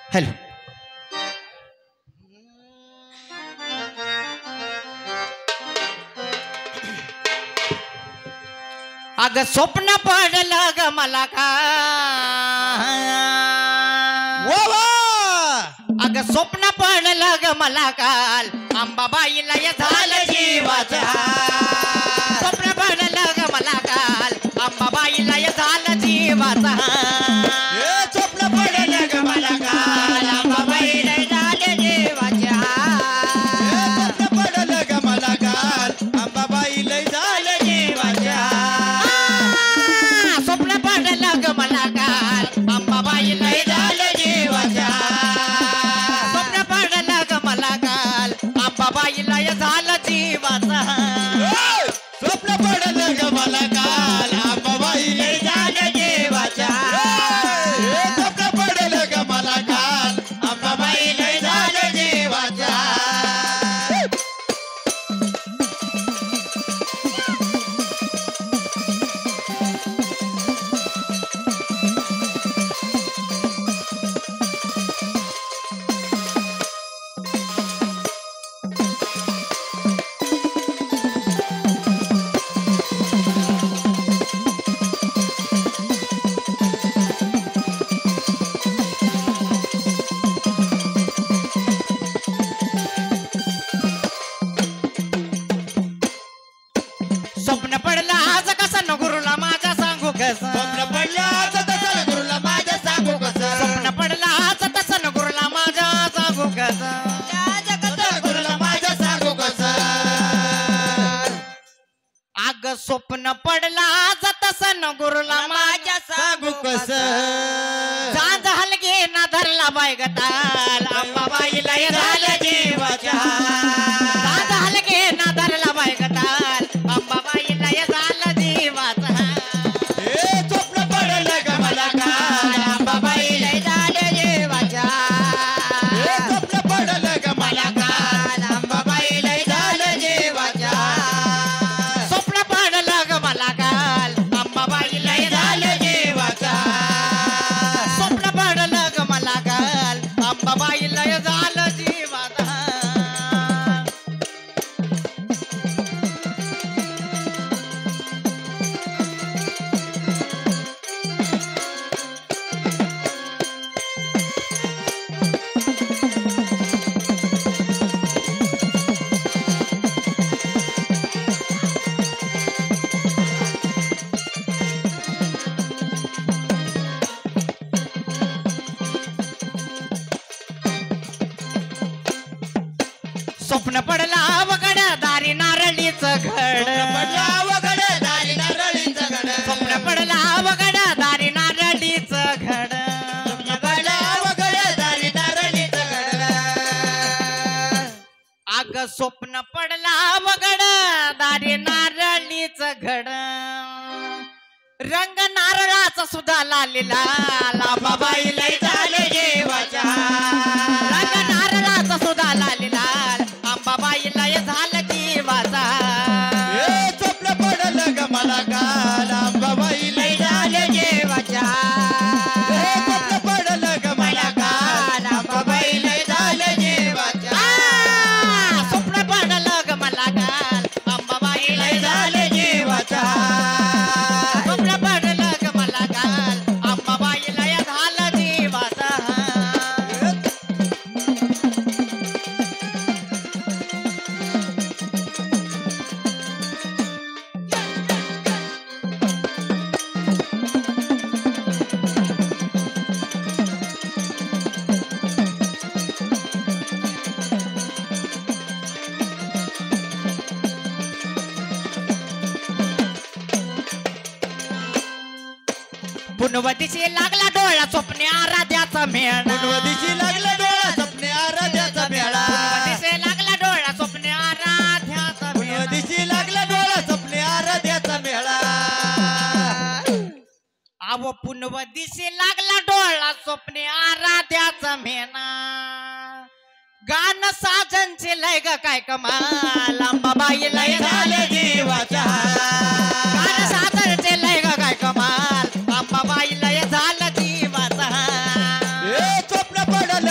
hello अग स्वप्न पडलं ग मला का अग स्वप्न पडलं ग मला काल अंबाबाईला झालं जीवाचं स्वप्न पडलं ग मला काल अंबाबाईला झालं जीवाचं स्वप्न पडलं ग मला काल अंबाबाईला झालं जीवाचं स्वप्न पडलं ग मला काल अंबाबाईला झालं जीवाच्या स्वप्न पडलं ग मला काल अंबाबाईला झालं जीवाचं स्वप्न पडलं ग मला काल अंबाबाईला झालं जीवाचं स्वप्न पडलं ग मला काल अंबाबाईला झालं जीवाच्या स्वप्न पडलं ग मला काल अंबाबाईला झालं जीवाच्या स्वप्न पडलं आज कसं न गुरुला माझ्या सांगू कसं स्वप्न पडलं आज तसं गुरुला माझ्या सांगू कसं स्वप्न पडलं आज तसं न गुरुला माझ्या सांगू कसं गुरुला माझ्या सांगू कसं अग स्वप्न पडलं आज तसं न गुरुला माझ्या सांगू कसं चांद हलगे ना धरला बायगताल अंबाबाईला झालं जीवाच्या चांद हलगे ना धरला बायगताल अंबाबाईला झालं जीवाचा स्वप्न पडलं ग मला काल अंबाबाईला झालं जीवाच्या स्वप्न पडलं ग मला काल अंबाबाईला झालं जीवाच्या स्वप्न पडलं ग मला काल अंबाबाईला झालं जीवाचा स्वप्न पडलं ग मला काल अंबाबाईला झालं जीवाचा स्वप्न पडला वगड दारी नारळीचं घड वगड दारी नारळीचं घड स्वप्न पडला वगड दारी नारळीचं घड वगड दारी नारळीचं घड अग स्वप्न पडला वगड दारी नारळीचं घड रंग नारळाचा सुद्धा लालेला अंबाबाईला झालं जीवाच्या रंग नारळाचा सुद्धा लालेला अंबाबाईला झालं जीवाचा स्वप्न पडलं ग मला काल अंबाबाईला झालं जीवाच्या स्वप्न पडलं ग मला काल अंबाबाईला झालं जीवाच्या स्वप्न पडलं ग मला काल अंबाबाईला झालं जीवाच्या स्वप्न पडलं ग मला काल अंबाबाईला झालं जीवाचा पुनवतीशी लागला डोळा स्वप्ने आराध्याचा मेळा दिशी लागला डोळा स्वप्ने आराध्याचा मेळा पुनवतीशी लागला डोळा स्वप्ने आराध्याचा मेळा दिशी लागला डोळा स्वप्ने आराध्याचा मेळा अव पुनवतीशी लागला डोळा स्वप्ने आराध्याचा मेळा गाणं साजनचे लय ग काय कमाल अंबाबाईला झालं जीवाच्या गाणं साजनचे लय ग काय कमाल अंबाबाईला झालं जीवाचा स्वप्न पडलं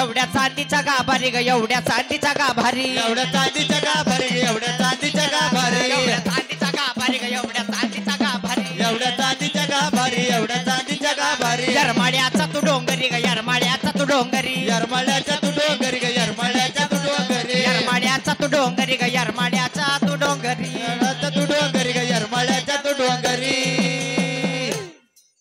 एवढ्या चांदीच्या गाभारी ग एवढ्या चांदीच्या गाभारी एवढ्या चांदीच्या गाभारी एवढ्या चांदीच्या गाभारी एवढ्या चांदीच्या गाभारी ग एवढ्या चांदीच्या गाभारी एवढ्या चांदीच्या गाभारी एवढ्या चांदीच्या गाभारी यरमाळ्याचा तू डोंगरी ग यरमाळ्याचा तू डोंगरी यरमाळ्याच्या तू डोंगरी ग यरमाळ्याच्या तू डोंगरी यरमाळ्याचा तू डोंगरी ग यरमाळ्याचा तू डोंगरी यरमाळ्याच्या तू डोंगरी ग यरमाळ्याच्या तू डोंगरी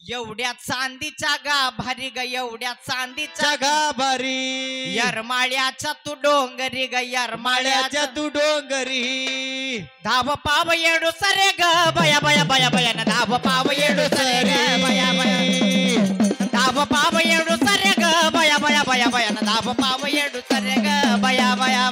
एवढ्या चांदीच्या गाभारी ग एवढ्या चांदीच्या गाभारी यरमाळ्याच्या तू डोंगरी ग यरमाळ्याच्या माळ्याच्या तू डोंगरी धाव पाव येडू सरे ग बया बया बया बया न धाव पाव येडू सरे ग बया बया धाव पाव येडू सरे ग बया बया बया बया न धाव पाव येडू सरे ग बया बया